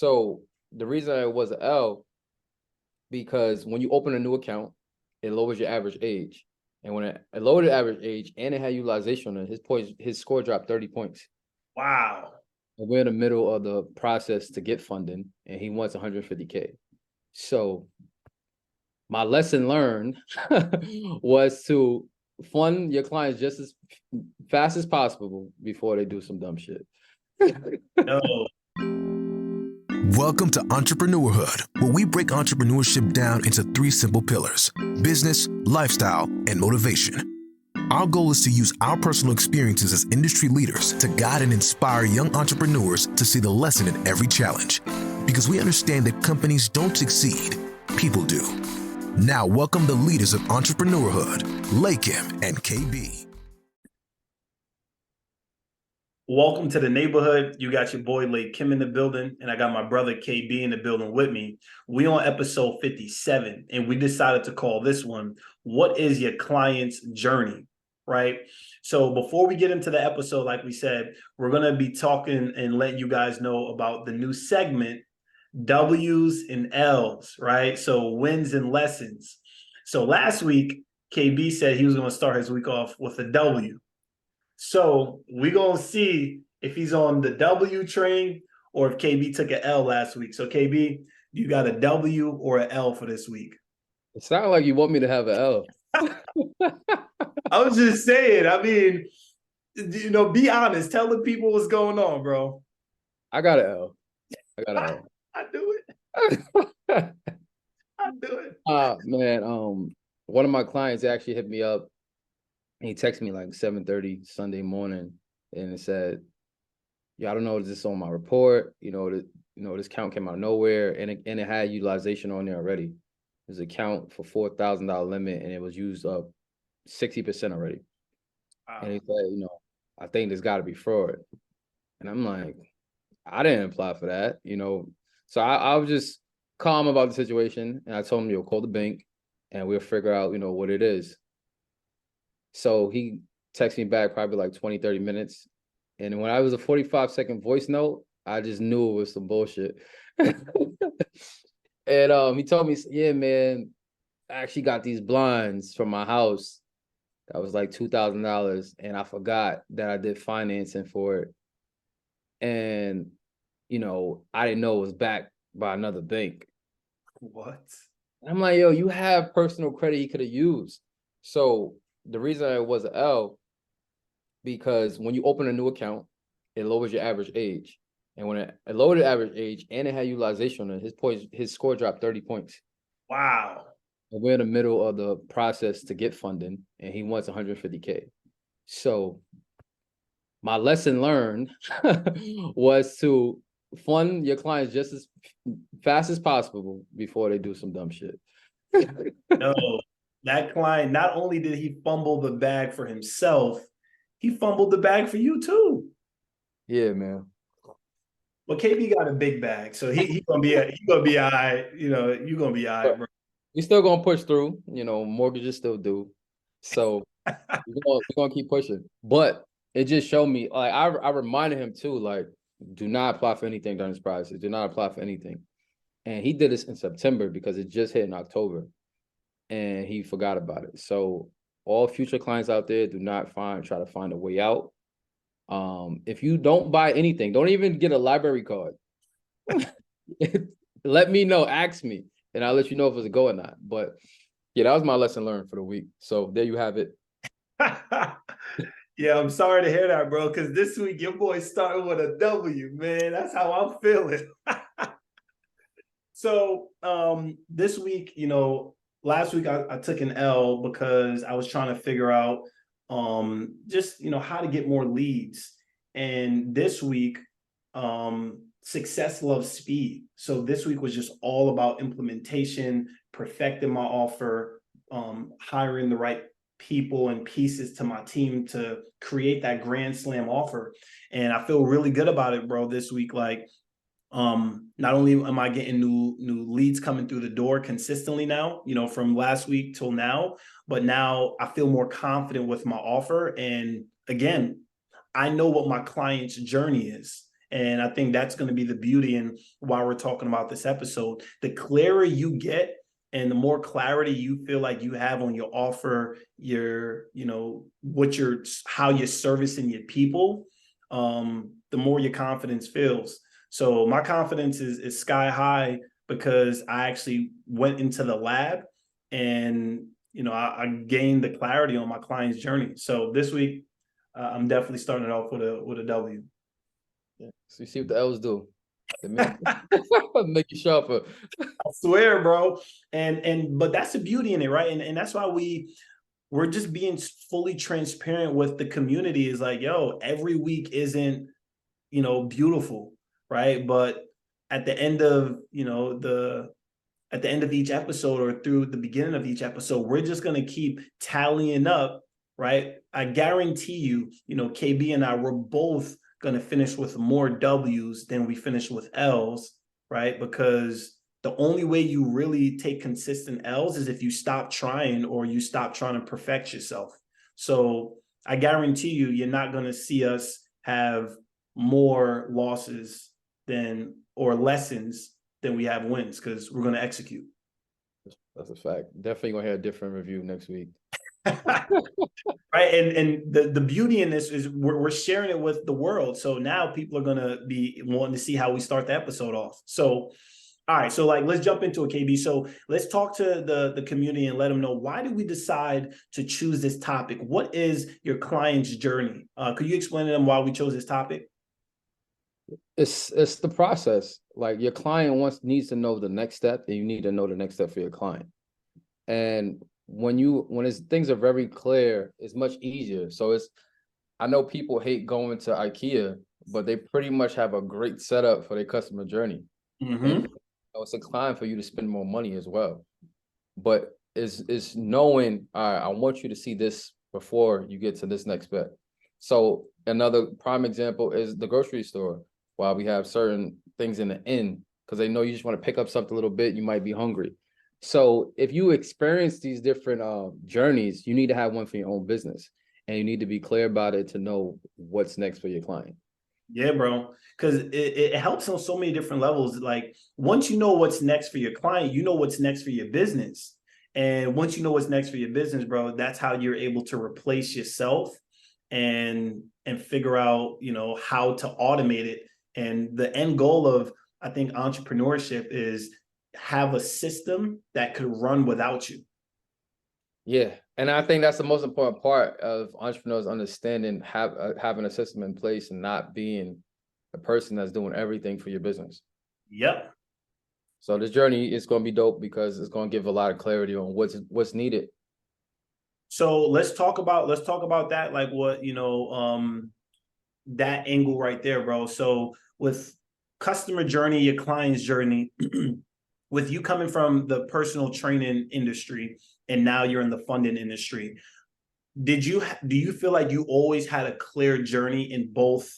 So the reason it was an L, because when you open a new account, it lowers your average age. And when it lowered the average age and it had utilization on it, his score dropped 30 points. Wow. And we're in the middle of the process to get funding, and he wants 150K. So my lesson learned was to fund your clients just as fast as possible before they do some dumb shit. No. Welcome to Entrepreneurhood, where we break entrepreneurship down into 3 simple pillars: business, lifestyle, and motivation. Our goal is to use our personal experiences as industry leaders to guide and inspire young entrepreneurs to see the lesson in every challenge. Because we understand that companies don't succeed, people do. Now, welcome the leaders of Entrepreneurhood, Lakim and KB. Welcome to the neighborhood. You got your boy Lakim in the building, and I got my brother KB in the building with me. We on episode 57, and we decided to call this one, What is Your Client's Journey? Right? So before we get into the episode, like we said, we're going to be talking and letting you guys know about the new segment, W's and L's, right? So wins and lessons. So last week, KB said he was going to start his week off with a W. So we're going to see if he's on the W train or if KB took an L last week. So KB, you got a W or an L for this week? It sounds like you want me to have an L. I was just saying, I mean, be honest. Tell the people what's going on, bro. I got an L. I do it. I do it. Man, one of my clients actually hit me up. He texted me like 7:30 Sunday morning, and it said, "Yeah, I don't know, is this on my report? This count came out of nowhere, and it had utilization on there already. There's a count for $4,000 limit, and it was used up 60% already." Wow. And he said, "I think there's got to be fraud." And I'm like, I didn't apply for that, So I was just calm about the situation, and I told him, call the bank, and we'll figure out, what it is. So he texted me back probably like 20, 30 minutes. And when I was a 45-second voice note, I just knew it was some bullshit. And he told me, "Yeah, man, I actually got these blinds from my house. That was like $2,000. And I forgot that I did financing for it. And, I didn't know it was backed by another bank." What? I'm like, yo, you have personal credit he could have used. So the reason it was an L, because when you open a new account, it lowers your average age. And when it lowered the average age and it had utilization on it, his score dropped 30 points. Wow. And we're in the middle of the process to get funding, and he wants 150K. So my lesson learned was to fund your clients just as fast as possible before they do some dumb shit. No, that client, not only did he fumble the bag for himself, he fumbled the bag for you too. Yeah, man. Well, KB got a big bag, so he gonna be all right. You gonna be all right, bro. We still gonna push through. Mortgages still due, so we're gonna keep pushing. But it just showed me, like, I reminded him too, like, do not apply for anything during this process. Do not apply for anything. And he did this in September because it just hit in October, and he forgot about it. So all future clients out there, do not try to find a way out. If you don't buy anything, don't even get a library card. Let me know, ask me, and I'll let you know if it's a go or not. But yeah, that was my lesson learned for the week. So there you have it. Yeah, I'm sorry to hear that, bro, because this week your boy started with a W, man. That's how I'm feeling. So this week, last week I took an L because I was trying to figure out just how to get more leads. And this week, success loves speed. So this week was just all about implementation, perfecting my offer, hiring the right people and pieces to my team to create that grand slam offer. And I feel really good about it, bro, this week. Like, not only am I getting new leads coming through the door consistently now, from last week till now, but now I feel more confident with my offer. And again, I know what my client's journey is. And I think that's going to be the beauty in why we're talking about this episode. The clearer you get and the more clarity you feel like you have on your offer, your, how you're servicing your people, the more your confidence feels. So my confidence is sky high because I actually went into the lab and, I gained the clarity on my client's journey. So this week, I'm definitely starting it off with a W. Yeah. So you see what the L's do. They make you sharper. I swear, bro. But that's the beauty in it, right? And that's why we're just being fully transparent with the community. Is like, yo, every week isn't, beautiful, right? But at the end of, at the end of each episode or through the beginning of each episode, we're just going to keep tallying up, right? I guarantee you, KB and I, we're both going to finish with more W's than we finished with L's, right? Because the only way you really take consistent L's is if you stop trying or you stop trying to perfect yourself. So I guarantee you, you're not going to see us have more losses or lessons than we have wins, because we're going to execute. That's a fact. Definitely going to hear a different review next week. Right. And the beauty in this is we're sharing it with the world. So now people are going to be wanting to see how we start the episode off. So, all right. So let's jump into it, KB. So let's talk to the community and let them know, why did we decide to choose this topic? What is your client's journey? Could you explain to them why we chose this topic? It's the process. Like, your client needs to know the next step, and you need to know the next step for your client. And when things are very clear, it's much easier. So I know people hate going to IKEA, but they pretty much have a great setup for their customer journey. Mm-hmm. And it's a client for you to spend more money as well. But it's knowing, all right, I want you to see this before you get to this next step. So another prime example is the grocery store. While we have certain things in the end, because they know you just want to pick up something a little bit, you might be hungry. So if you experience these different journeys, you need to have one for your own business, and you need to be clear about it to know what's next for your client. Yeah, bro, because it helps on so many different levels. Like, once you know what's next for your client, you know what's next for your business. And once you know what's next for your business, bro, that's how you're able to replace yourself and figure out, how to automate it. And the end goal of, I think, entrepreneurship is have a system that could run without you. Yeah. And I think that's the most important part of entrepreneurs understanding, having a system in place and not being a person that's doing everything for your business. Yep. So this journey is going to be dope because it's going to give a lot of clarity on what's needed. So let's talk about that, like what, that angle right there, bro. So with customer journey, your client's journey, with you coming from the personal training industry and now you're in the funding industry, do you feel like you always had a clear journey in both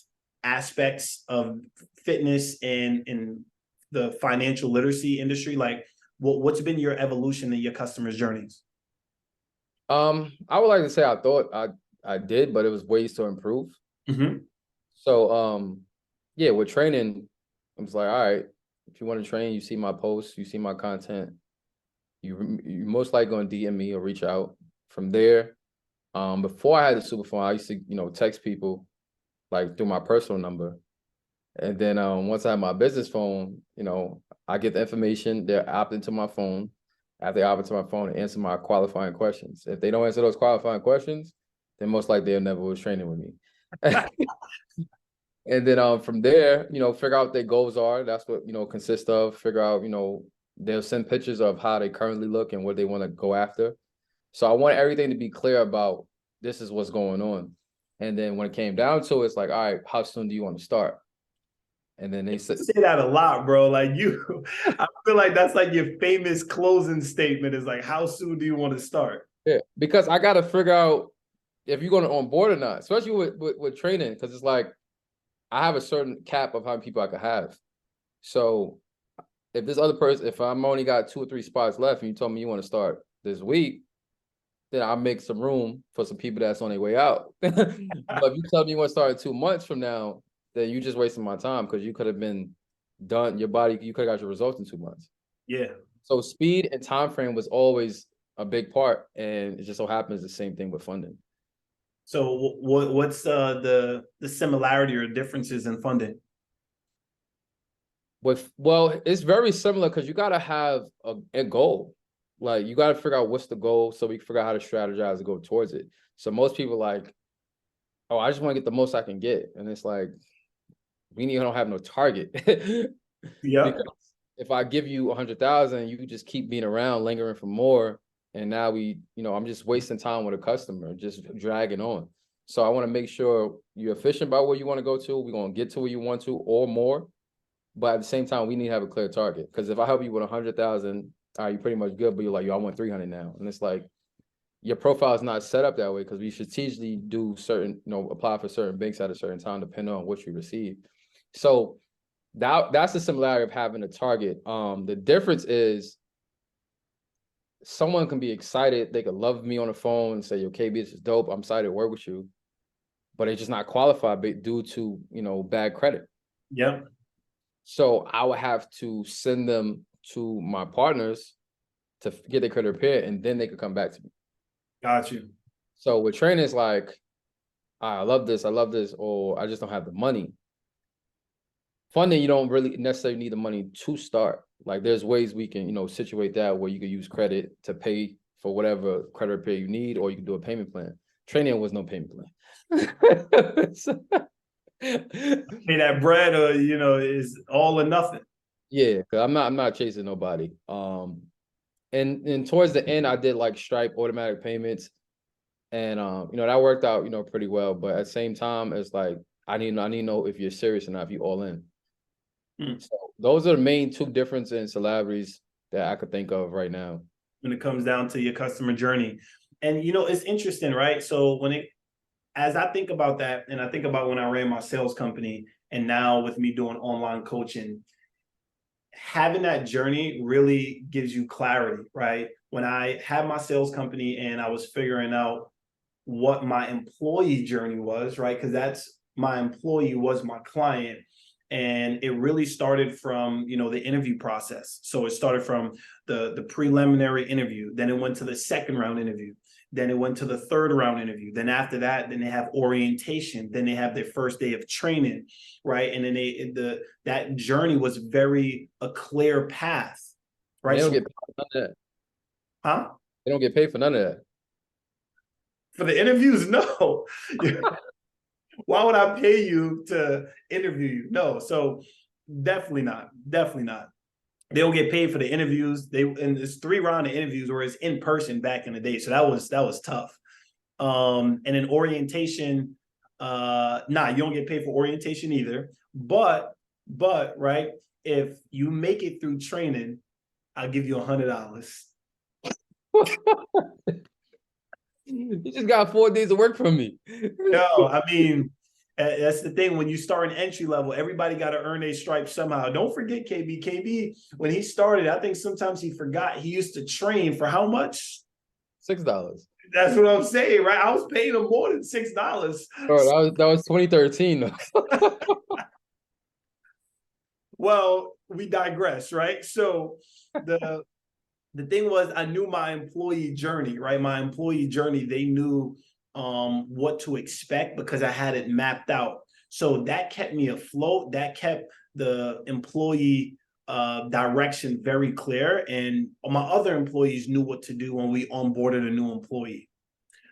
aspects of fitness and in the financial literacy industry? Like, what's been your evolution in your customers' journeys? I would like to say I thought I did, but it was ways to improve. Mm-hmm. So, yeah, with training, I was like, all right, if you want to train, you see my posts, you see my content, you're most likely going to DM me or reach out. From there, before I had the super phone, I used to, text people like through my personal number. And then once I have my business phone, I get the information, they're opted into my phone. After they opt into my phone, and answer my qualifying questions. If they don't answer those qualifying questions, then most likely they'll never was training with me. And then from there, figure out what their goals are. That's what, consists of. Figure out, they'll send pictures of how they currently look and what they want to go after. So I want everything to be clear about this is what's going on. And then when it came down to it, it's like, all right, how soon do you want to start? And then they say that a lot, bro. Like I feel like that's like your famous closing statement is like, how soon do you want to start? Yeah, because I got to figure out if you're going to onboard or not, especially with training, because it's like I have a certain cap of how many people I could have. So if this other person, if I'm only got 2 or 3 spots left and you told me you want to start this week, then I'll make some room for some people that's on their way out. But if you tell me you want to start in 2 months from now, then you just wasting my time because you could have been done you could have got your results in 2 months. Yeah. So speed and time frame was always a big part, and it just so happens the same thing with funding. So what's the similarity or differences in funding? Well, it's very similar because you gotta have a goal. Like you gotta figure out what's the goal so we can figure out how to strategize and go towards it. So most people like, oh, I just want to get the most I can get. And it's like, we don't have no target. Yeah. Because if I give you 100,000, you just keep being around, lingering for more. And now I'm just wasting time with a customer, just dragging on. So I want to make sure you're efficient about where you want to go to. We're going to get to where you want to or more. But at the same time, we need to have a clear target. Because if I help you with 100,000, all right, you're pretty much good. But you're like, yo, I want 300 now. And it's like, your profile is not set up that way because we strategically do certain, apply for certain banks at a certain time, depending on what you receive. So that's the similarity of having a target. The difference is someone can be excited. They could love me on the phone and say, yo, KB, this is dope. I'm excited to work with you. But they're just not qualified due to, bad credit. Yep. So I would have to send them to my partners to get their credit repaired, and then they could come back to me. Got you. So with training, it's like, I love this, or I just don't have the money. Funding, you don't really necessarily need the money to start. Like there's ways we can, situate that where you could use credit to pay for whatever credit repair you need, or you can do a payment plan. Training was no payment plan. Pay that bread, or is all or nothing. Yeah, because I'm not chasing nobody. And towards the end, I did like Stripe automatic payments, and that worked out pretty well. But at the same time, it's like I need to know if you're serious enough, if you all in. So those are the main two differences in celebrities that I could think of right now. When it comes down to your customer journey. And it's interesting, right? So as I think about that, and I think about when I ran my sales company, and now with me doing online coaching, having that journey really gives you clarity, right? When I had my sales company and I was figuring out what my employee journey was, right? Because that's my employee was my client. And it really started from, the interview process. So it started from the preliminary interview. Then it went to the second round interview. Then it went to the third round interview. Then after that, then they have orientation. Then they have their first day of training, right? And then that journey was very a clear path, right? They don't get paid for none of that. Huh? They don't get paid for none of that. For the interviews, no. Why would I pay you to interview you? No, so definitely not. Definitely not. They don't get paid for the interviews. And it's 3 rounds of interviews where it's in person back in the day. So that was tough. And then orientation, you don't get paid for orientation either. But right, if you make it through training, I'll give you $100. You just got 4 days of work from me. No, I mean, that's the thing. When you start an entry level, everybody got to earn their stripes somehow. Don't forget KB. KB, when he started, I think sometimes he forgot he used to train for how much? $6. That's what I'm saying, right? I was paying him more than $6. Bro, that was 2013 though. Well, we digress, right? So the thing was, I knew my employee journey, right? My employee journey, they knew what to expect because I had it mapped out. So that kept me afloat. That kept the employee direction very clear. And my other employees knew what to do when we onboarded a new employee.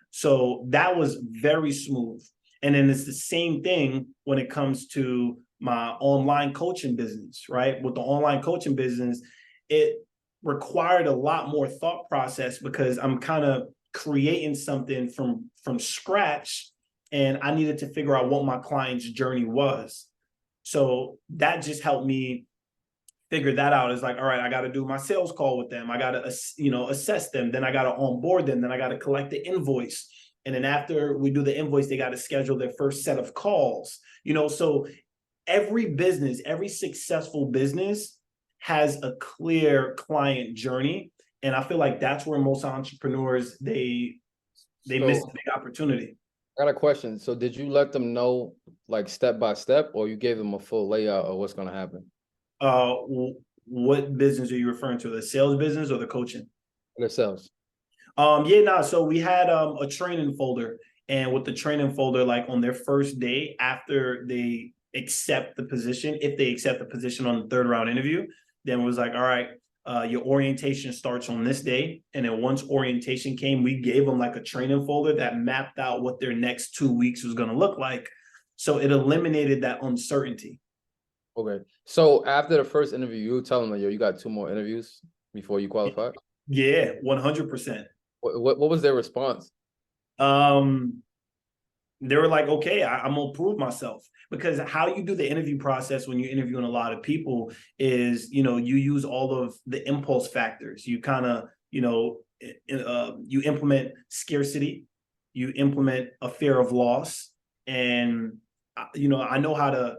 So that was very smooth. And then it's the same thing when it comes to my online coaching business, right? With the online coaching business, it required a lot more thought process because I'm kind of creating something from scratch, and I needed to figure out what my client's journey was. So that just helped me figure that out. It's like, all right, I got to do my sales call with them. I got to, assess them. Then I got to onboard them. Then I got to collect the invoice. And then after we do the invoice, they got to schedule their first set of calls. So every business, every successful business has a clear client journey. And I feel like that's where most entrepreneurs, they miss a big opportunity. I got a question. So did you let them know like step by step, or you gave them a full layout of what's gonna happen? Uh, what business are you referring to? The sales business or the coaching? Themselves. Yeah, nah. So we had a training folder, and with the training folder, like on their first day after they accept the position, if they accept the position on the third round interview, then it was like, all right, your orientation starts on this day. And then once orientation came, we gave them like a training folder that mapped out what their next 2 weeks was going to look like. So it eliminated that uncertainty. Okay. So after the first interview, you tell them like, yo, you got 2 more interviews before you qualify. Yeah, 100%. What was their response? Um, they were like, okay, I'm gonna prove myself, because how you do the interview process when you're interviewing a lot of people is, you use all of the impulse factors. You kind of, you implement scarcity, you implement a fear of loss, and I know how to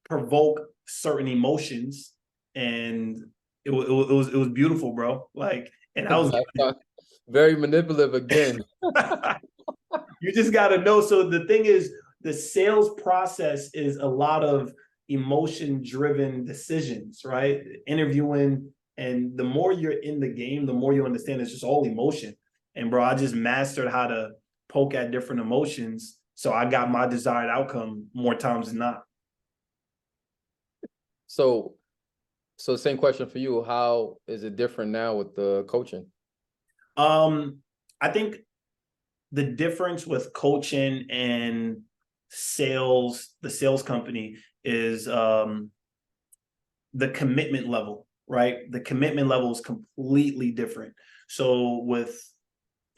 provoke certain emotions, and it was beautiful, bro. Like, and I was Very manipulative again. you just got to know. So the thing is, the sales process is a lot of emotion driven decisions, right? Interviewing. And the more you're in the game, the more you understand it's just all emotion. And bro, I just mastered how to poke at different emotions. So I got my desired outcome more times than not. So, same question for you. How is it different now with the coaching? I think the difference with coaching and sales, the sales company, is the commitment level, right? The commitment level is completely different. So with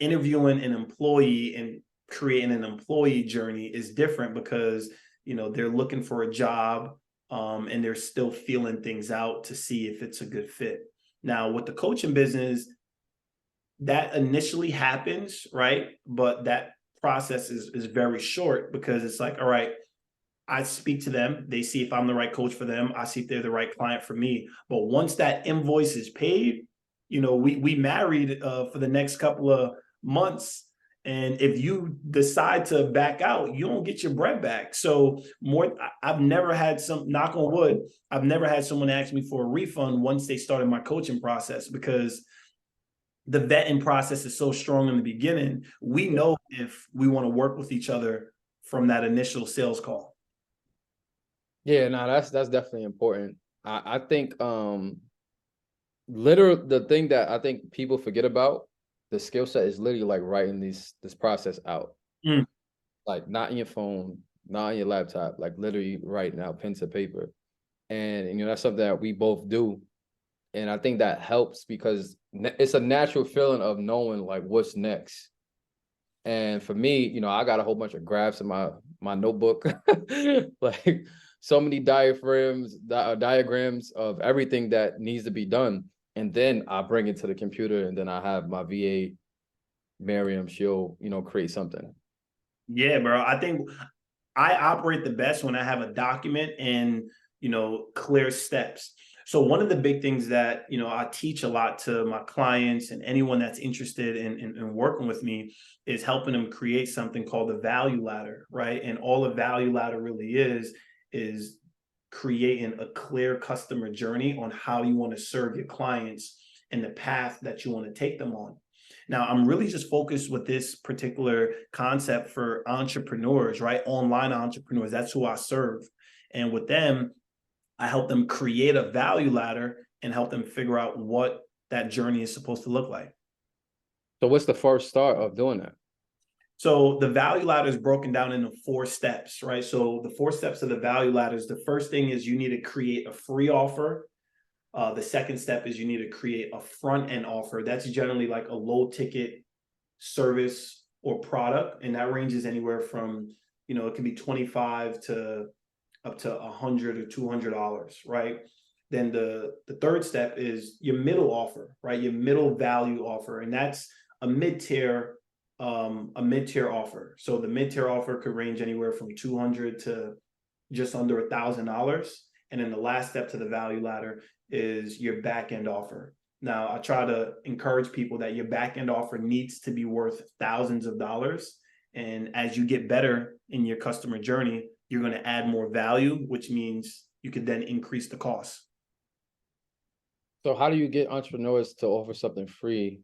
interviewing an employee and creating an employee journey is different, because they're looking for a job, and they're still feeling things out to see if it's a good fit. Now with the coaching business, that initially happens, right? But that process is very short, because it's like, all right, I speak to them, they see if I'm the right coach for them, I see if they're the right client for me. But once that invoice is paid, we married for the next couple of months. And if you decide to back out, you don't get your bread back. So I've never had knock on wood, I've never had someone ask me for a refund once they started my coaching process, because the vetting process is so strong in the beginning. We know if we want to work with each other from that initial sales call. Yeah, no, that's definitely important. I think literally the thing that I think people forget about the skill set is literally like writing this process out. Mm. Like not in your phone, not on your laptop, like literally writing out pen to paper. And that's something that we both do. And I think that helps because it's a natural feeling of knowing like what's next. And for me, I got a whole bunch of graphs in my notebook, like so many diagrams of everything that needs to be done. And then I bring it to the computer, and then I have my VA, Miriam, she'll, create something. Yeah, bro. I think I operate the best when I have a document and, clear steps. So one of the big things that, I teach a lot to my clients and anyone that's interested in working with me is helping them create something called the value ladder, right? And all a value ladder really is creating a clear customer journey on how you want to serve your clients and the path that you want to take them on. Now, I'm really just focused with this particular concept for entrepreneurs, right? Online entrepreneurs. That's who I serve. And with them, I help them create a value ladder and help them figure out what that journey is supposed to look like. So what's the first start of doing that? So the value ladder is broken down into 4 steps, right? So the 4 steps of the value ladder is, the first thing is you need to create a free offer. The second step is you need to create a front end offer. That's generally like a low ticket service or product. And that ranges anywhere from, it can be 25 to up to $100 or $200, right? Then the third step is your middle offer, right? Your middle value offer. And that's a mid-tier offer. So the mid-tier offer could range anywhere from 200 to just under $1,000. And then the last step to the value ladder is your back end offer. Now, I try to encourage people that your back end offer needs to be worth thousands of dollars. And as you get better in your customer journey, you're going to add more value, which means you could then increase the cost. So how do you get entrepreneurs to offer something free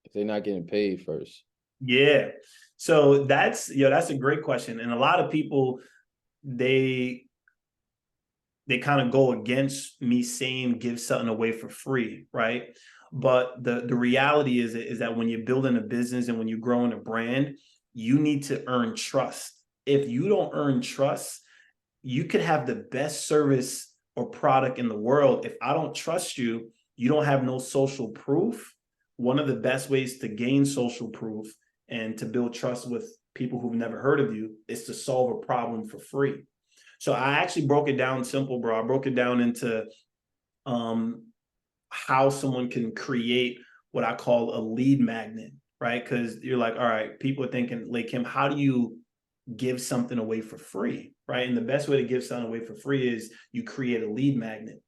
if they're not getting paid first? Yeah. So that's a great question. And a lot of people, they kind of go against me saying give something away for free, right? But the reality is that when you're building a business and when you're growing a brand, you need to earn trust. If you don't earn trust, you could have the best service or product in the world. If I don't trust you, you don't have no social proof. One of the best ways to gain social proof and to build trust with people who've never heard of you is to solve a problem for free. So I actually broke it down simple, bro. I broke it down into how someone can create what I call a lead magnet, right? Because you're like, all right, people are thinking, like, Kim, how do you give something away for free, right? And the best way to give something away for free is you create a lead magnet.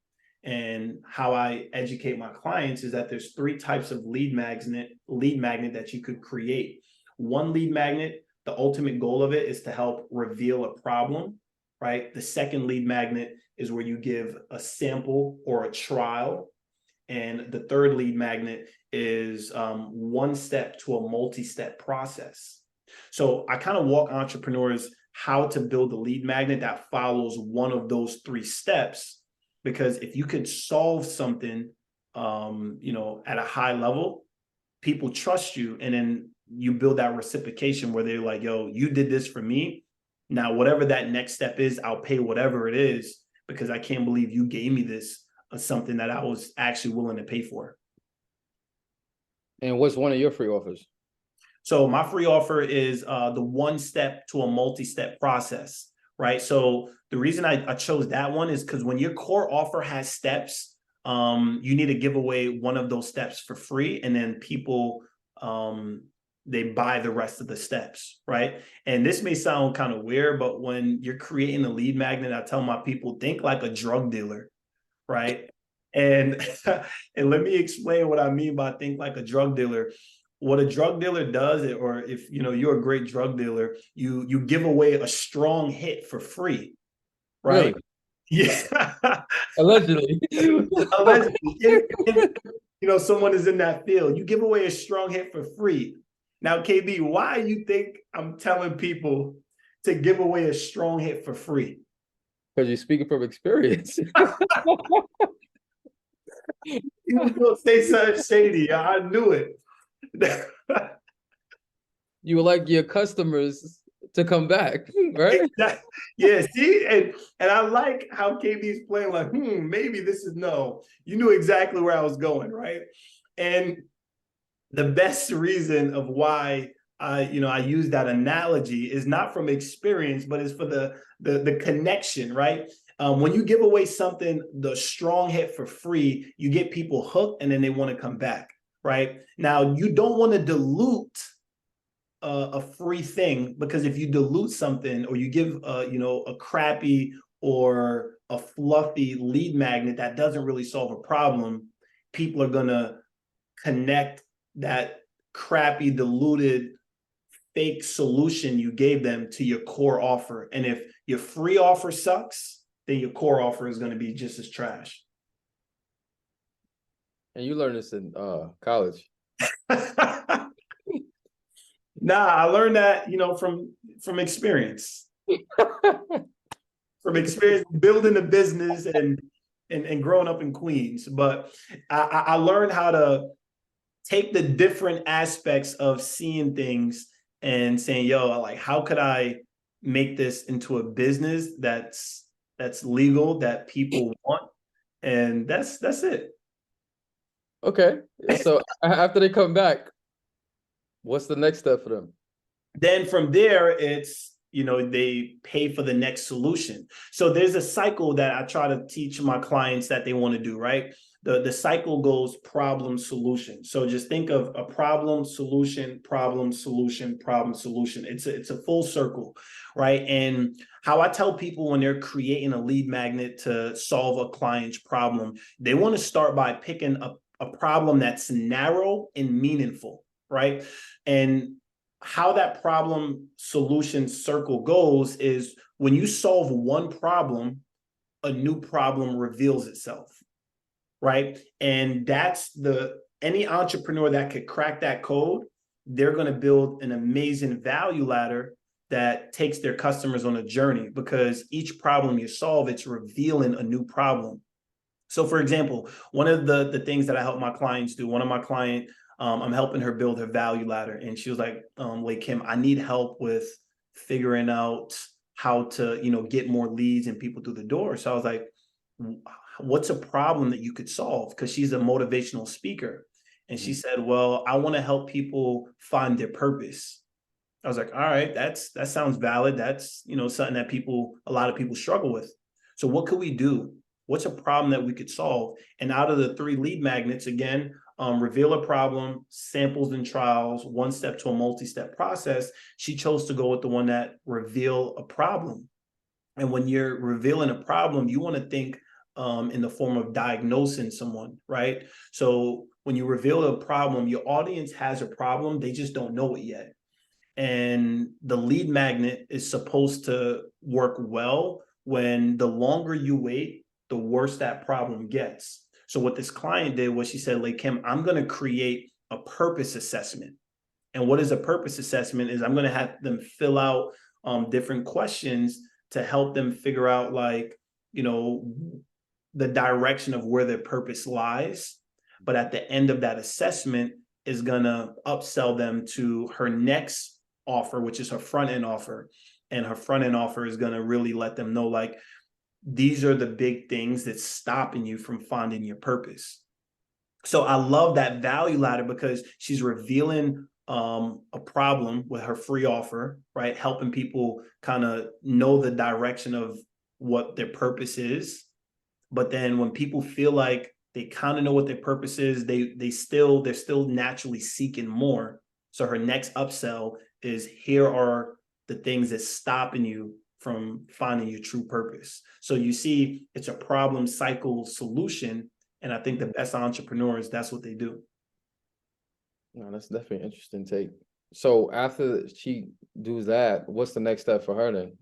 And how I educate my clients is that there's 3 types of lead magnet that you could create. One lead magnet, the ultimate goal of it is to help reveal a problem, right? The second lead magnet is where you give a sample or a trial. And the third lead magnet is one step to a multi-step process. So I kind of walk entrepreneurs how to build a lead magnet that follows one of those 3 steps. Because if you could solve something, at a high level, people trust you, and then you build that reciprocation where they're like, yo, you did this for me. Now, whatever that next step is, I'll pay whatever it is, because I can't believe you gave me this, something that I was actually willing to pay for. And what's one of your free offers? So my free offer is the one step to a multi-step process, right? So the reason I chose that one is because when your core offer has steps, you need to give away one of those steps for free, and then people they buy the rest of the steps, right? And this may sound kind of weird, but when you're creating a lead magnet, I tell my people, think like a drug dealer, right? And and let me explain what I mean by think like a drug dealer. What a drug dealer does, or if you're a great drug dealer, you give away a strong hit for free, right? Really? Yeah. Allegedly. Allegedly, if someone is in that field, you give away a strong hit for free. Now, KB, why you think I'm telling people to give away a strong hit for free? Because you're speaking from experience. You don't say something shady. I knew it. You would like your customers to come back, right? Exactly. Yeah, see, and I like how KB's playing like, maybe this is no. You knew exactly where I was going, right? And the best reason of why I use that analogy is not from experience, but it's for the connection, right? When you give away something, the strong hit for free, you get people hooked, and then they want to come back, right? Now, you don't want to dilute a free thing, because if you dilute something, or you give a crappy or a fluffy lead magnet that doesn't really solve a problem, people are gonna connect that crappy, diluted, fake solution you gave them to your core offer. And if your free offer sucks, then your core offer is going to be just as trash. And you learned this in college. Nah, I learned that, from experience. From experience building a business and growing up in Queens. But I learned how to take the different aspects of seeing things and saying, yo, like, how could I make this into a business that's legal, that people want? And that's it. Okay. So after they come back, what's the next step for them? Then from there, it's, they pay for the next solution. So there's a cycle that I try to teach my clients that they want to do, right? The cycle goes problem, solution. So just think of a problem, solution, problem, solution, problem, solution. It's a full circle, right? And how I tell people when they're creating a lead magnet to solve a client's problem, they want to start by picking a problem that's narrow and meaningful, right? And how that problem solution circle goes is when you solve one problem, a new problem reveals itself, right? And that's any entrepreneur that could crack that code, they're going to build an amazing value ladder that takes their customers on a journey, because each problem you solve, it's revealing a new problem. So for example, one of the things that I help my clients do, one of my client, I'm helping her build her value ladder. And she was like, wait, Kim, I need help with figuring out how to, get more leads and people through the door. So I was like, what's a problem that you could solve? Because she's a motivational speaker. And she said, well, I want to help people find their purpose. I was like, all right, that sounds valid. That's, something that a lot of people struggle with. So what could we do? What's a problem that we could solve? And out of the 3 lead magnets, again, reveal a problem, samples and trials, 1 step to a multi-step process, she chose to go with the one that reveal a problem. And when you're revealing a problem, you want to think in the form of diagnosing someone, right? So when you reveal a problem, your audience has a problem, they just don't know it yet. And the lead magnet is supposed to work well when the longer you wait, the worse that problem gets. So what this client did was she said, like, Kim, I'm going to create a purpose assessment. And what is a purpose assessment is I'm going to have them fill out different questions to help them figure out, like, the direction of where their purpose lies. But at the end of that assessment is going to upsell them to her next offer, which is her front end offer. And her front end offer is going to really let them know, like, these are the big things that's stopping you from finding your purpose. So I love that value ladder because she's revealing a problem with her free offer, right? Helping people kind of know the direction of what their purpose is. But then when people feel like they kind of know what their purpose is, they're still naturally seeking more. So her next upsell is, here are the things that's stopping you from finding your true purpose. So you see, it's a problem cycle solution. And I think the best entrepreneurs, that's what they do. No, that's definitely an interesting take. So after she does that, what's the next step for her then?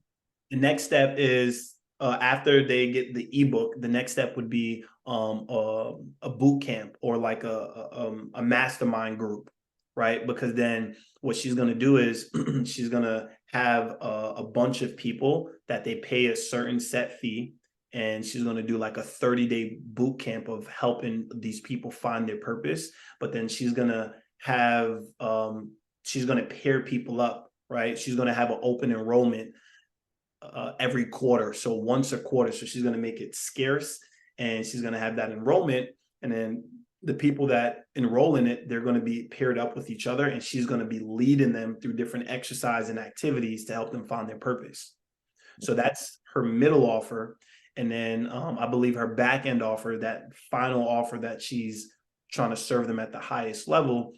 The next step is after they get the ebook, the next step would be a boot camp or like a mastermind group, right? Because then what she's going to do is she's going to have a bunch of people that they pay a certain set fee. And she's going to do like a 30-day boot camp of helping these people find their purpose. But then she's going to have, she's going to pair people up, right? She's going to have an open enrollment every quarter. So once a quarter. So she's going to make it scarce, and she's going to have that enrollment. And then the people that enroll in it, they're going to be paired up with each other, and she's going to be leading them through different exercise and activities to help them find their purpose. So that's her middle offer. And then I believe her back end offer, that final offer that she's trying to serve them at the highest level,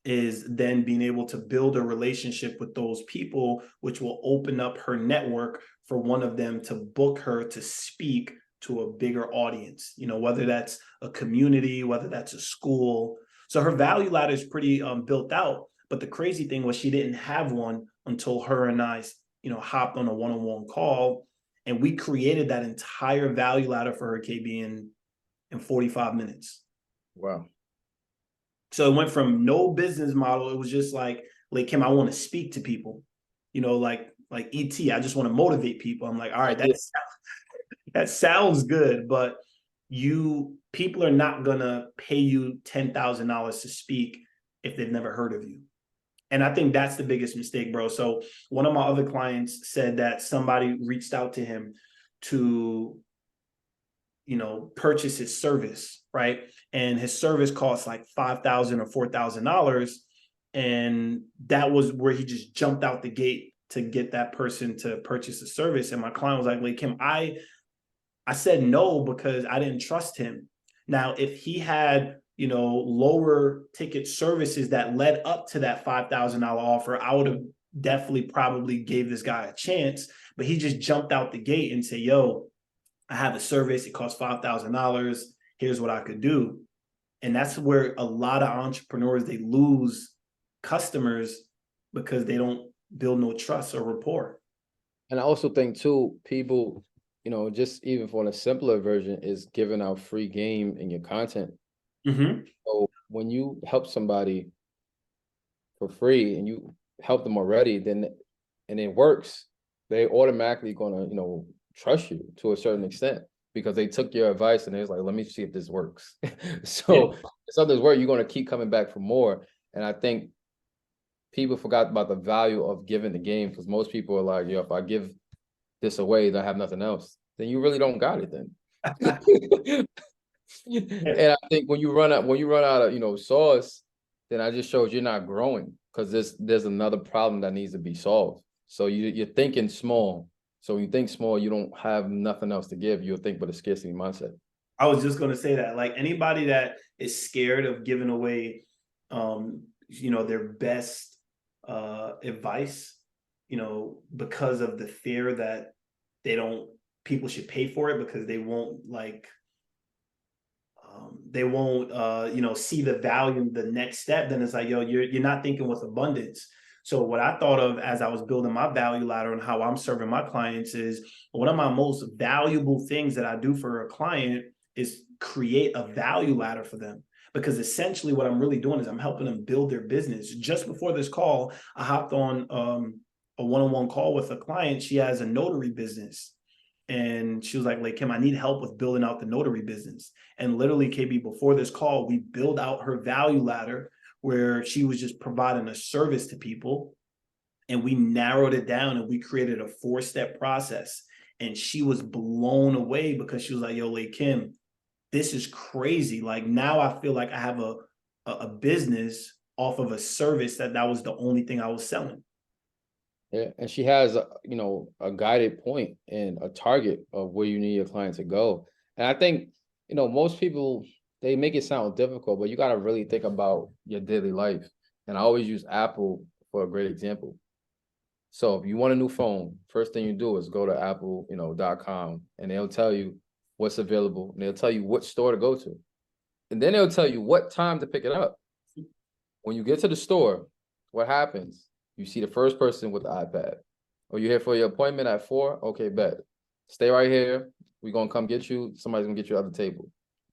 is then being able to build a relationship with those people, which will open up her network for one of them to book her to speak to a bigger audience, whether that's a community, whether that's a school. So her value ladder is pretty built out. But the crazy thing was she didn't have one until her and I, hopped on a one-on-one call, and we created that entire value ladder for her, KB, in 45 minutes. Wow. So it went from no business model. It was just like Kim, I want to speak to people, like ET. I just want to motivate people. I'm like, all right, that sounds good, but people are not gonna pay you $10,000 to speak if they've never heard of you. And I think that's the biggest mistake, bro. So one of my other clients said that somebody reached out to him to, purchase his service, right? And his service costs like $5,000 or $4,000. And that was where he just jumped out the gate to get that person to purchase the service. And my client was like, Kim, I said no because I didn't trust him. Now, if he had, lower ticket services that led up to that $5,000 offer, I would have definitely probably gave this guy a chance. But he just jumped out the gate and said, yo, I have a service. It costs $5,000. Here's what I could do. And that's where a lot of entrepreneurs, they lose customers because they don't build no trust or rapport. And I also think too, people, just even for a simpler version is giving out free game in your content. Mm-hmm. So when you help somebody for free and you help them already, and it works, they automatically gonna, trust you to a certain extent because they took your advice and they're like, let me see if this works. So if something's work, you're gonna keep coming back for more. And I think people forgot about the value of giving the game because most people are like, if I give this away, then I have nothing else. Then you really don't got it then. And I think when you run out of, sauce, then I just shows you're not growing because there's another problem that needs to be solved. So you're thinking small. So when you think small, you don't have nothing else to give. You'll think with a scarcity mindset. I was just going to say that, like, anybody that is scared of giving away, their best advice, because of the fear that people should pay for it because they won't see the value in the next step, then it's like, you're not thinking with abundance. So what I thought of as I was building my value ladder and how I'm serving my clients is one of my most valuable things that I do for a client is create a value ladder for them. Because essentially what I'm really doing is I'm helping them build their business. Just before this call, I hopped on a one-on-one call with a client. She has a notary business. And she was like, Kim, I need help with building out the notary business. And literally, KB, before this call, we built out her value ladder where she was just providing a service to people. And we narrowed it down and we created a 4-step process. And she was blown away because she was like, yo, Kim, this is crazy. Like, now I feel like I have a business off of a service that was the only thing I was selling. Yeah, and she has a guided point and a target of where you need your client to go. And I think, most people, they make it sound difficult, but you got to really think about your daily life. And I always use Apple for a great example. So if you want a new phone, first thing you do is go to apple.com and they'll tell you what's available and they'll tell you what store to go to. And then they'll tell you what time to pick it up. When you get to the store, what happens? You see the first person with the iPad. Oh, you're here for your appointment at 4? Okay, bet. Stay right here. We're going to come get you. Somebody's going to get you at the table.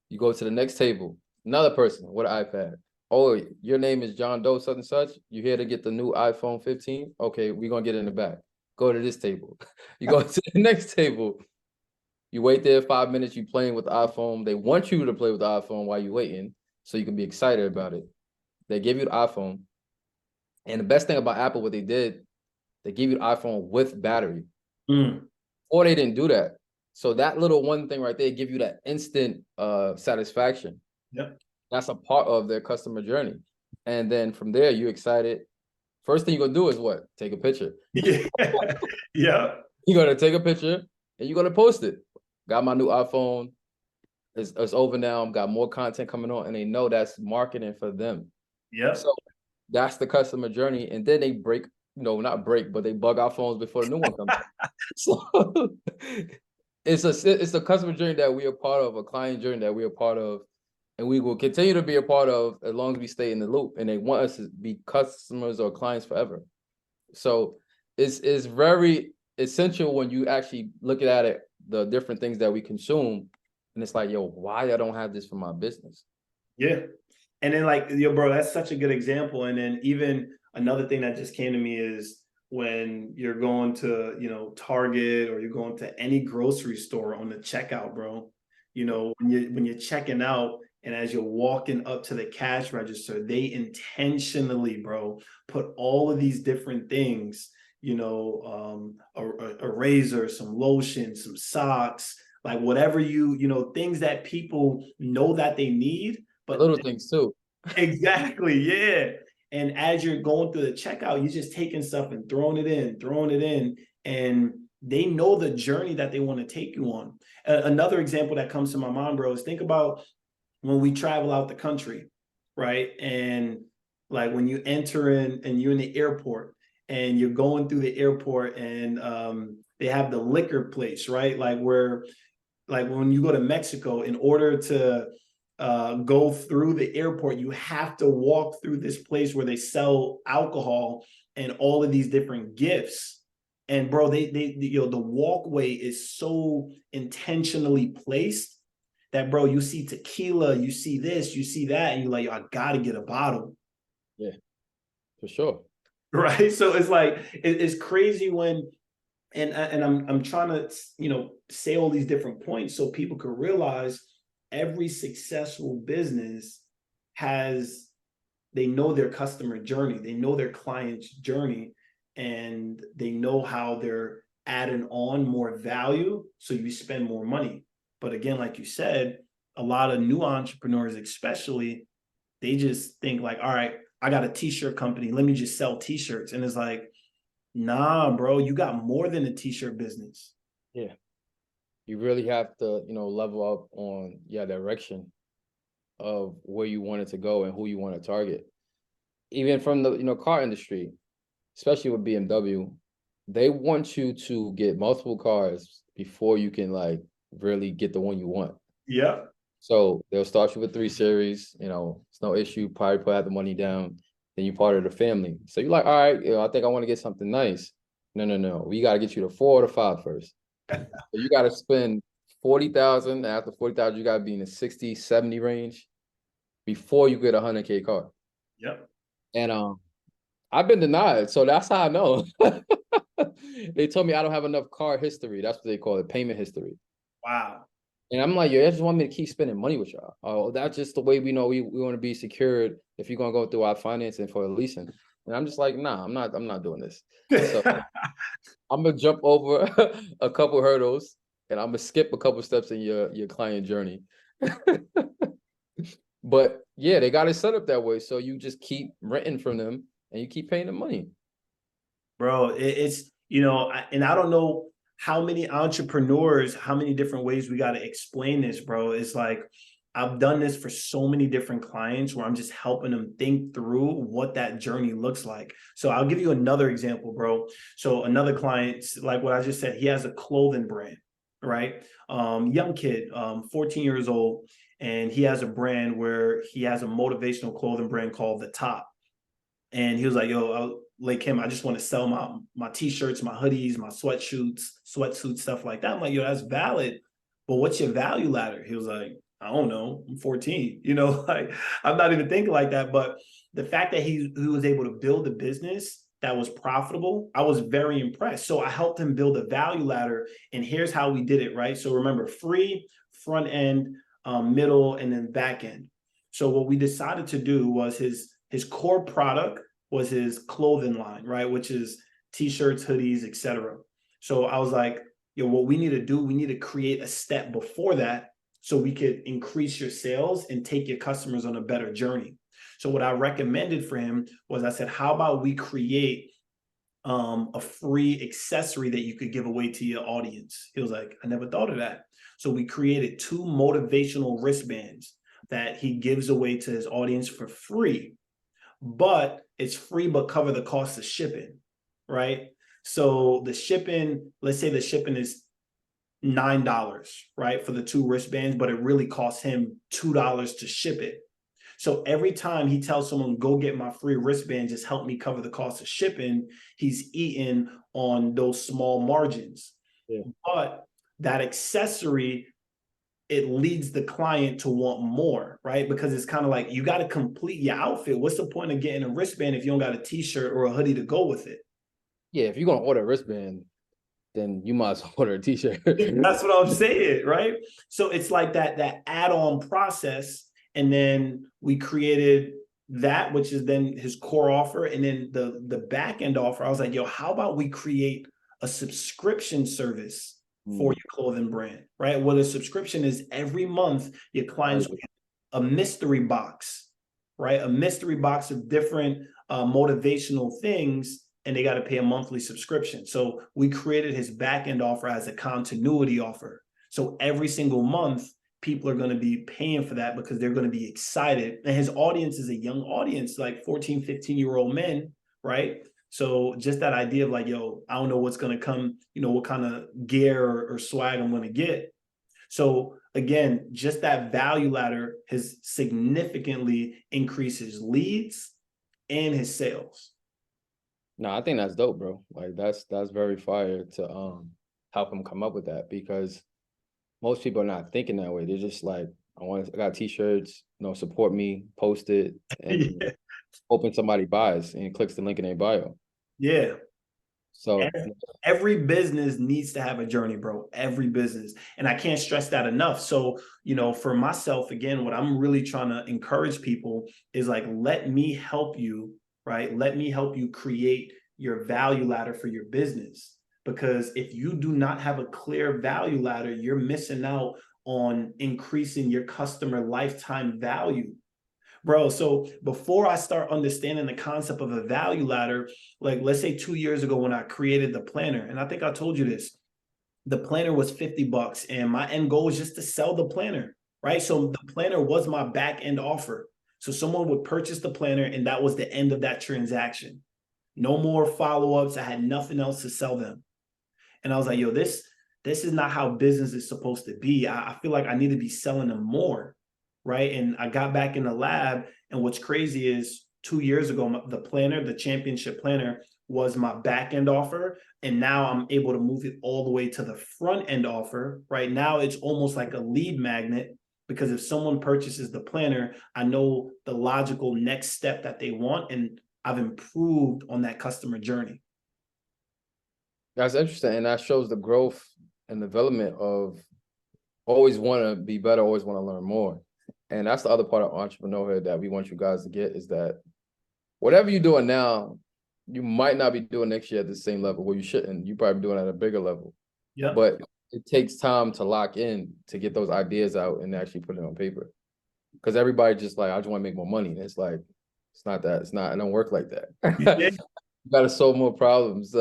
You go to the next table. Another person with an iPad. Oh, your name is John Doe, such and such. You're here to get the new iPhone 15? Okay, we're going to get in the back. Go to this table. You go to the next table. You wait there 5 minutes. You playing with the iPhone. They want you to play with the iPhone while you're waiting so you can be excited about it. They give you the iPhone. And the best thing about Apple, what they did, they give you the iPhone with battery. Or they didn't do that. So that little one thing right there give you that instant satisfaction. Yep. That's a part of their customer journey. And then from there, you're excited. First thing you're going to do is what? Take a picture. Yeah. Yeah. You're going to take a picture and you're going to post it. Got my new iPhone. It's over now. Got more content coming on. And they know that's marketing for them. Yeah. So that's the customer journey. And then they not break, but they bug our phones before the new one comes out. So it's a customer journey that we are part of, a client journey that we are part of, and we will continue to be a part of as long as we stay in the loop. And they want us to be customers or clients forever. So it's very essential when you actually look at it, the different things that we consume, and it's like, yo, why I don't have this for my business? Yeah. And then bro, that's such a good example. And then even another thing that just came to me is when you're going to, Target or you're going to any grocery store on the checkout, bro, when you're checking out and as you're walking up to the cash register, they intentionally, bro, put all of these different things, a razor, some lotion, some socks, like whatever things that people know that they need. But little things too. Exactly. Yeah. And as you're going through the checkout, you're just taking stuff and throwing it in. And they know the journey that they want to take you on. Another example that comes to my mind, bro, is think about when we travel out the country, right? And like when you enter in and you're in the airport and you're going through the airport and they have the liquor place, right? Like when you go to Mexico, in order to go through the airport, you have to walk through this place where they sell alcohol and all of these different gifts. And bro, the walkway is so intentionally placed that, bro, you see tequila, you see this, you see that, and you're like, I gotta get a bottle. Yeah, for sure. Right. So it's like, it's crazy when, and I'm trying to, say all these different points so people can realize every successful business they know their customer journey, they know their client's journey, and they know how they're adding on more value. So you spend more money. But again, like you said, a lot of new entrepreneurs, especially, they just think like, all right, I got a t-shirt company, let me just sell t-shirts. And it's like, nah, bro, you got more than a t-shirt business. Yeah. You really have to, level up on direction of where you want it to go and who you want to target. Even from the, car industry, especially with BMW, they want you to get multiple cars before you can like really get the one you want. Yeah. So they'll start you with 3 Series, it's no issue, probably put the money down, then you're part of the family. So you're like, all right, I think I want to get something nice. No. We got to get you to 4 or 5 first. So you got to spend 40,000. After 40,000, you got to be in the 60, 70 range before you get a 100K car. Yep. And I've been denied. So that's how I know. They told me I don't have enough car history. That's what they call it, payment history. Wow. And I'm like, you just want me to keep spending money with y'all. Oh, that's just the way we know we want to be secured if you're gonna go through our financing for leasing. And I'm just like, nah, I'm not doing this. So I'm gonna jump over a couple hurdles and I'm gonna skip a couple steps in your client journey. But yeah, they got it set up that way. So you just keep renting from them and you keep paying them money. Bro, it's, and I don't know how many entrepreneurs, how many different ways we got to explain this, bro. It's like, I've done this for so many different clients where I'm just helping them think through what that journey looks like. So I'll give you another example, bro. So another client, like what I just said, he has a clothing brand, right? Young kid, 14 years old, and he has a brand where he has a motivational clothing brand called The Top. And he was like, yo, like Kim, I just want to sell my t-shirts, my hoodies, my sweatsuits, stuff like that. I'm like, yo, that's valid. But what's your value ladder? He was like, I don't know. I'm 14. Like, I'm not even thinking like that. But the fact that he was able to build a business that was profitable, I was very impressed. So I helped him build a value ladder. And here's how we did it, right? So remember, free, front end, middle, and then back end. So what we decided to do was his core product was his clothing line, right? Which is t-shirts, hoodies, etc. So I was like, what we need to do, we need to create a step before that so we could increase your sales and take your customers on a better journey. So what I recommended for him was, I said, how about we create a free accessory that you could give away to your audience? He was like, I never thought of that. So we created 2 motivational wristbands that he gives away to his audience for free. But it's free, but cover the cost of shipping, right? So the shipping, let's say the shipping is $9, right, for the 2 wristbands, but it really costs him $2 to ship it. So every time he tells someone, go get my free wristband, just help me cover the cost of shipping, he's eating on those small margins. Yeah. But that accessory, it leads the client to want more, right? Because it's kind of like, you got to complete your outfit. What's the point of getting a wristband if you don't got a t-shirt or a hoodie to go with it? Yeah, if you're going to order a wristband, then you might as well order a t-shirt. That's what I'm saying, right? So it's like that add-on process. And then we created that, which is then his core offer. And then the back end offer, I was like, yo, how about we create a subscription service for your clothing brand, right? What a subscription is, every month your clients will get a mystery box, right? A mystery box of different motivational things, and they got to pay a monthly subscription. So we created his back end offer as a continuity offer. So every single month, people are going to be paying for that because they're going to be excited. And his audience is a young audience, like 14, 15-year-old men, right? So just that idea of like, yo, I don't know what's going to come, what kind of gear or swag I'm going to get. So again, just that value ladder has significantly increased his leads and his sales. No, I think that's dope, bro. Like that's very fire to help them come up with that, because most people are not thinking that way. They're just like, I got t-shirts, support me, post it, and Yeah. hoping somebody buys and clicks the link in their bio. Yeah. So Every business needs to have a journey, bro. Every business. And I can't stress that enough. So, for myself, again, what I'm really trying to encourage people is like, let me help you, right? Let me help you create your value ladder for your business. Because if you do not have a clear value ladder, you're missing out on increasing your customer lifetime value. Bro, so before I start understanding the concept of a value ladder, like let's say 2 years ago when I created the planner, and I think I told you this, the planner was $50 and my end goal was just to sell the planner, right? So the planner was my back end offer. So someone would purchase the planner and that was the end of that transaction. No more follow-ups. I had nothing else to sell them. And I was like, yo, this is not how business is supposed to be. I feel like I need to be selling them more, right? And I got back in the lab, and what's crazy is 2 years ago, the planner, the championship planner, was my back end offer, and now I'm able to move it all the way to the front end offer. Right now, it's almost like a lead magnet, because if someone purchases the planner, I know the logical next step that they want, and I've improved on that customer journey. that's interesting, and that shows the growth and development of always want to be better, always want to learn more. And that's the other part of entrepreneurship that we want you guys to get, is that whatever you're doing now, you might not be doing next year at the same level. Well, you shouldn't. You probably doing it at a bigger level. Yeah. But it takes time to lock in, to get those ideas out and actually put it on paper. Because everybody just like, I just want to make more money. And it's like, it's not that. It don't work like that. Yeah. You got to solve more problems.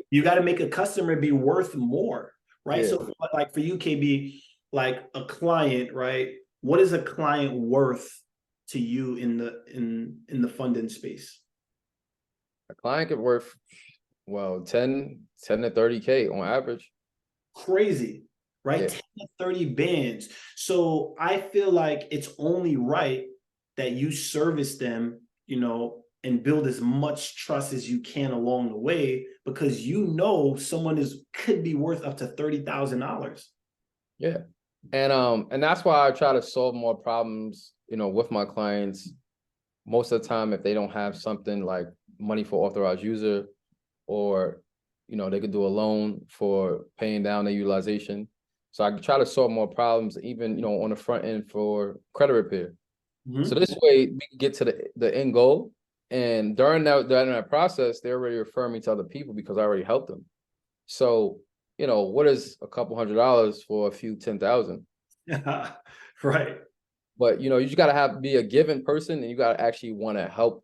You got to make a customer be worth more, right? Yeah. So like for you, KB, like a client, right? What is a client worth to you in the funding space? A client could worth, well, 10 to 30K on average. Crazy, right? Yeah. 10 to 30 bands. So I feel like it's only right that you service them, and build as much trust as you can along the way, because someone could be worth up to $30,000. Yeah. And that's why I try to solve more problems, with my clients. Most of the time, if they don't have something like money for authorized user, or, they could do a loan for paying down their utilization. So I can try to solve more problems, even, on the front end for credit repair. Mm-hmm. So this way we can get to the end goal. And during that process, they already refer me to other people because I already helped them. So, what is a couple $100 for a few 10,000? Right. But, you just got to be a giving person, and you got to actually want to help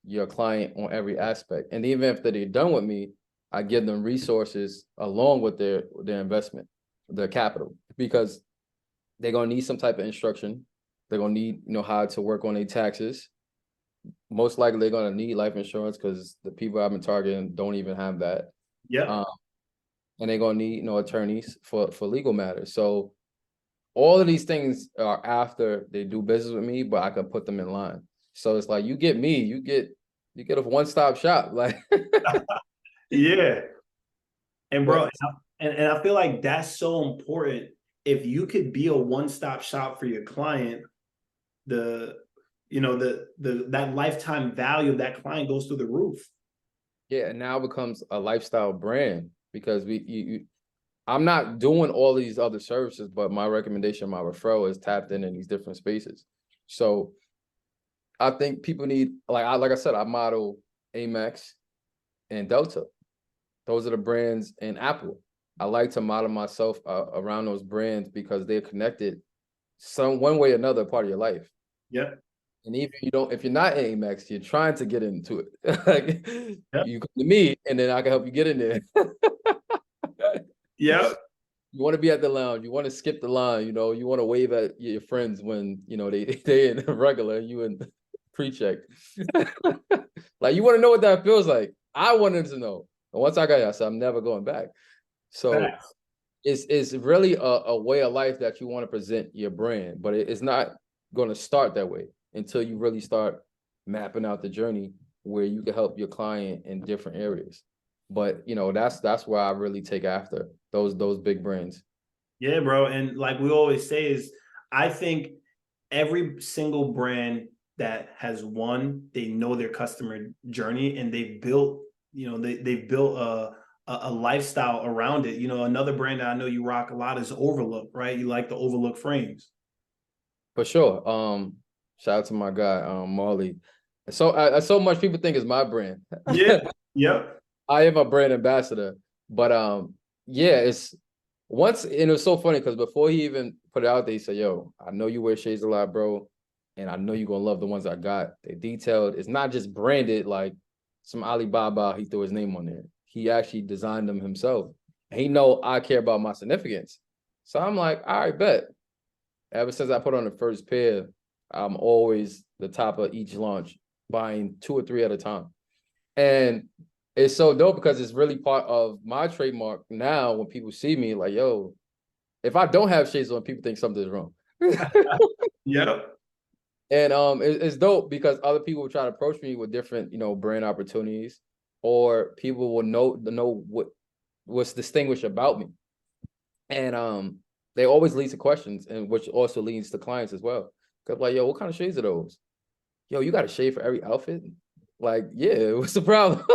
your client on every aspect. And even if they're done with me, I give them resources along with their investment, their capital, because they're going to need some type of instruction. They're going to need, how to work on their taxes. Most likely they're going to need life insurance, because the people I've been targeting don't even have that. Yeah. And they're going to need, attorneys for legal matters. So all of these things are after they do business with me, but I can put them in line. So it's like, you get me, you get a one-stop shop. Like, yeah. And bro, and I feel like that's so important. If you could be a one-stop shop for your client, that lifetime value of that client goes through the roof. Yeah, it now becomes a lifestyle brand, because I'm not doing all these other services, but my recommendation, my referral is tapped in these different spaces. So I think people need, like I said, I model Amex and Delta. Those are the brands, in Apple. I like to model myself around those brands, because they're connected one way or another part of your life. Yeah. And even if you're not in Amex, you're trying to get into it. Like, Yep. you come to me, and then I can help you get in there. Yeah. You want to be at the lounge. You want to skip the line. You want to wave at your friends when they in regular, you in pre-check. Like, you want to know what that feels like. I wanted to know. And once I got it, I said, I'm never going back. So it's really a way of life that you want to present your brand, but it's not going to start that way until you really start mapping out the journey where you can help your client in different areas. But you know, that's where I really take after those big brands. Yeah, bro. And like we always say is I think every single brand that has won, they know their customer journey and they've built, they've built a lifestyle around it. You know, another brand that I know you rock a lot is Overlook, right? You like the Overlook frames. For sure. Shout out to my guy, Marley. So much people think it's my brand. Yeah. Yep. I am a brand ambassador, but yeah, it's once, and it was so funny because before he even put it out there, he said, "Yo, I know you wear shades a lot, bro, and I know you're gonna love the ones I got. They're detailed. It's not just branded like some Alibaba. He threw his name on there. He actually designed them himself. And he know I care about my significance. So I'm like, all right, bet. Ever since I put on the first pair, I'm always the top of each launch, buying 2 or 3 at a time. And it's so dope because it's really part of my trademark now. When people see me, like, yo, if I don't have shades on, people think something's wrong. Yep. And it's dope because other people will try to approach me with different, brand opportunities, or people will know what's distinguished about me. And they always lead to questions, and which also leads to clients as well. Cause like, yo, what kind of shades are those? Yo, you got a shade for every outfit? Like, yeah, what's the problem?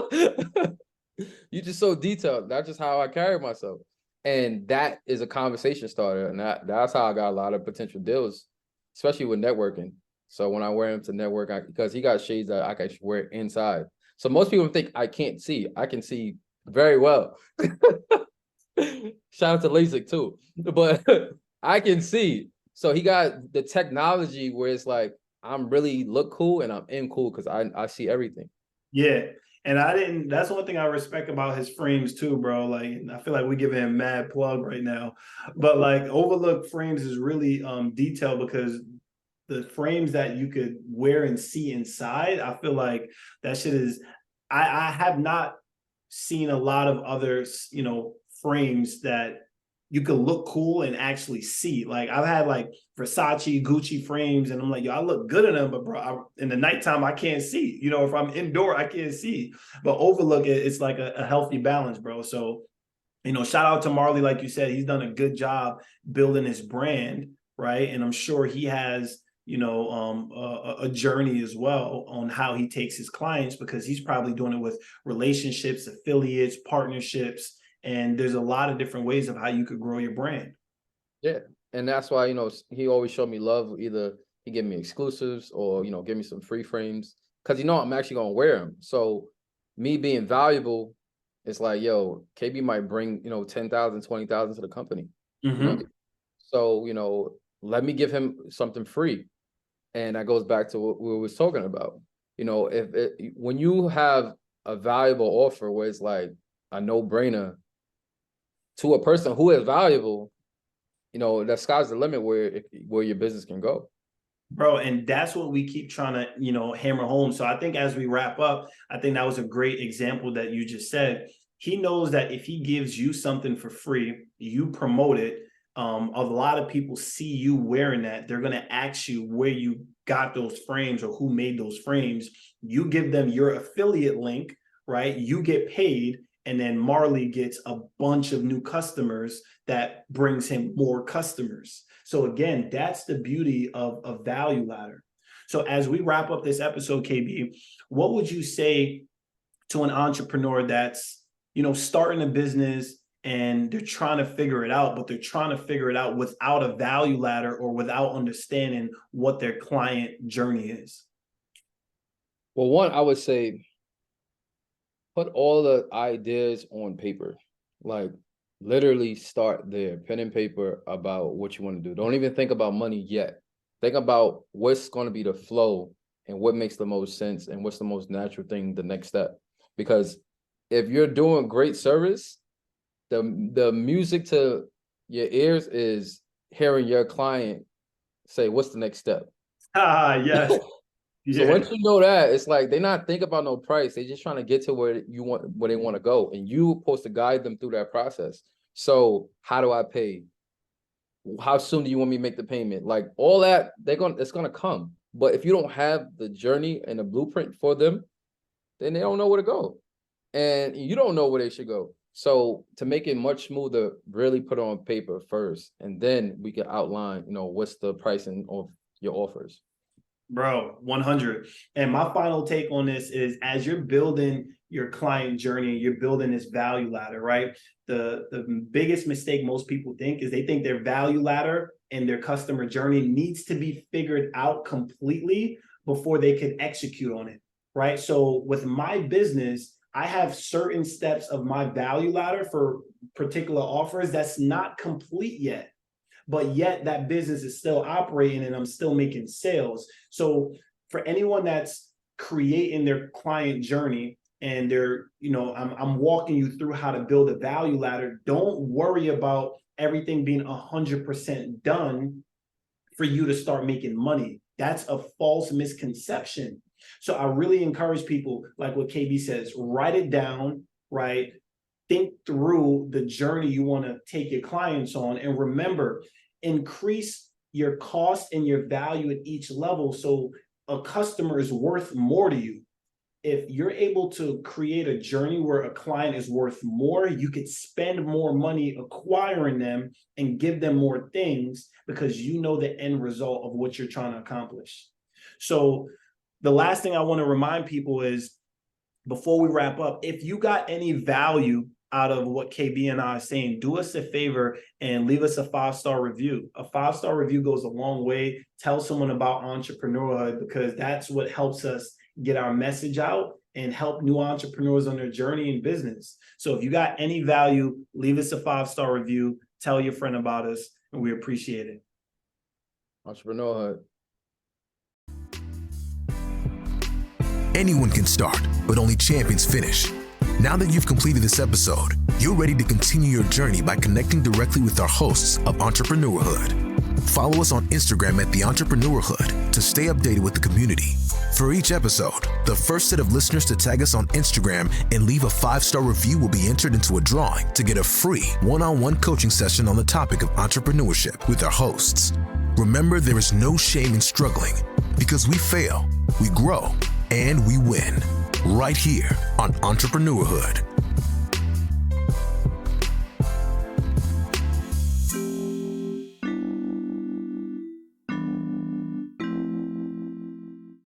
You just so detailed. That's just how I carry myself. And that is a conversation starter. And that's how I got a lot of potential deals, especially with networking. So when I wear him to network, because he got shades that I can wear inside. So most people think I can't see. I can see very well. Shout out to LASIK too. But I can see. So he got the technology where it's like, I'm really look cool and I'm in cool because I see everything. Yeah. And that's one thing I respect about his frames too, bro. Like, I feel like we're giving him mad plug right now. But like Overlook frames is really detailed because the frames that you could wear and see inside, I feel like that shit is I have not seen a lot of other, frames that you could look cool and actually see. Like I've had like Versace, Gucci frames, and I'm like, yo, I look good in them, but bro, in the nighttime I can't see. You know, if I'm indoor, I can't see. But Overlook it, it's like a healthy balance, bro. So, shout out to Marley, like you said, he's done a good job building his brand, right? And I'm sure he has, a journey as well on how he takes his clients because he's probably doing it with relationships, affiliates, partnerships, and there's a lot of different ways of how you could grow your brand. Yeah. And that's why, he always showed me love. Either he give me exclusives or, give me some free frames because, I'm actually going to wear them. So me being valuable, it's like, yo, KB might bring, 10,000, 20,000 to the company. Mm-hmm. So, let me give him something free. And that goes back to what we was talking about. When you have a valuable offer where it's like a no-brainer to a person who is valuable, the sky's the limit where your business can go. Bro, and that's what we keep trying to, hammer home. So I think as we wrap up, I think that was a great example that you just said. He knows that if he gives you something for free, you promote it. A lot of people see you wearing that. They're going to ask you where you got those frames or who made those frames. You give them your affiliate link, right? You get paid. And then Marley gets a bunch of new customers that brings him more customers. So again, that's the beauty of a value ladder. So as we wrap up this episode, KB, what would you say to an entrepreneur that's, starting a business and they're trying to figure it out, but they're trying to figure it out without a value ladder or without understanding what their client journey is? Well, one, I would say put all the ideas on paper. Like literally start there, pen and paper about what you want to do. Don't even think about money yet. Think about what's going to be the flow and what makes the most sense and what's the most natural thing, the next step. Because if you're doing great service, the music to your ears is hearing your client say, what's the next step? Yes. So Yeah. once you know that, it's like they're not thinking about no price. They're just trying to get to where they want to go. And you supposed to guide them through that process. So how do I pay? How soon do you want me to make the payment? Like all that, it's gonna come. But if you don't have the journey and the blueprint for them, then they don't know where to go. And you don't know where they should go. So to make it much smoother, really put it on paper first, and then we can outline, what's the pricing of your offers. Bro, 100. And my final take on this is, as you're building your client journey, you're building this value ladder, right? The biggest mistake most people think is they think their value ladder and their customer journey needs to be figured out completely before they can execute on it, right? So with my business, I have certain steps of my value ladder for particular offers that's not complete yet. But yet that business is still operating and I'm still making sales. So for anyone that's creating their client journey and they're, I'm walking you through how to build a value ladder, don't worry about everything being 100% done for you to start making money. That's a false misconception. So I really encourage people, like what KB says, write it down, right? Think through the journey you want to take your clients on. And remember, increase your cost and your value at each level so a customer is worth more to you. If you're able to create a journey where a client is worth more, you could spend more money acquiring them and give them more things because you know the end result of what you're trying to accomplish. So the last thing I want to remind people is, before we wrap up, if you got any value out of what KB and I are saying, do us a favor and leave us a 5-star review. A 5-star review goes a long way. Tell someone about entrepreneurhood, because that's what helps us get our message out and help new entrepreneurs on their journey in business. So if you got any value, leave us a 5-star review, tell your friend about us, and we appreciate it. Entrepreneurhood. Anyone can start, but only champions finish. Now that you've completed this episode, you're ready to continue your journey by connecting directly with our hosts of Entrepreneurhood. Follow us on Instagram at The Entrepreneurhood to stay updated with the community. For each episode, the first set of listeners to tag us on Instagram and leave a 5-star review will be entered into a drawing to get a free one-on-one coaching session on the topic of entrepreneurship with our hosts. Remember, there is no shame in struggling, because we fail, we grow, and we win. Right here on Entrepreneurhood.